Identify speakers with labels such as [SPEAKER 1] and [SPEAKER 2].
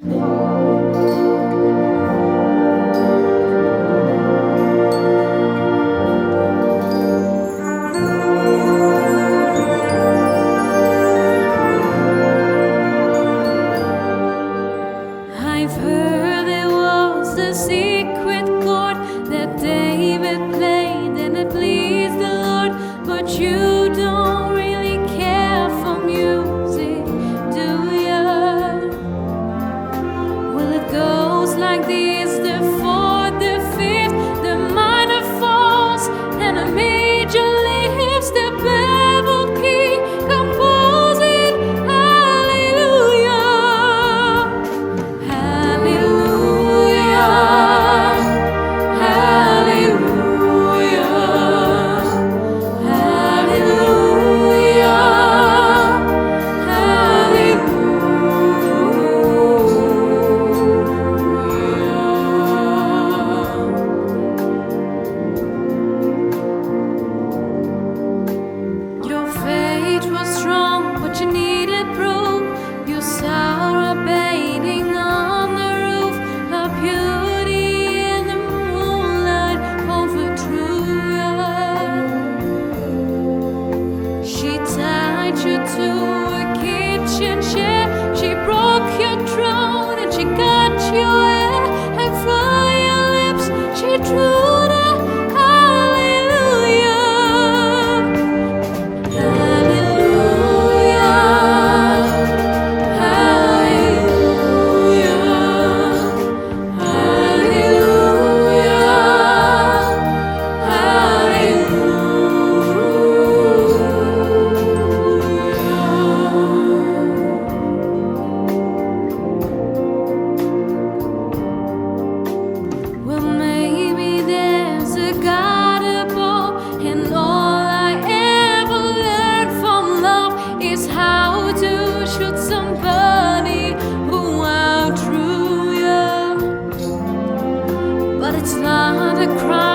[SPEAKER 1] I've heard there was a secret chord that David played and it pleased the Lord, but you don't really care for music, do ya? Well, it goes like this: the fourth, the fifth, the minor falls, and a major lifts the beveled key. Compose it, hallelujah, hallelujah, hallelujah, hallelujah, hallelujah. Your faith was strong, but you needed proof. You saw her bathing on the roof, her beauty in the moonlight overthrew you. She tied you to a kitchen chair, she broke your throne and she cut your hair, and from your lips she drew the hallelujah. Hallelujah, hallelujah, hallelujah. Well, maybe there's a God above, and all I ever learned from love is how to shoot somebody who outdrew you. But it's not a crime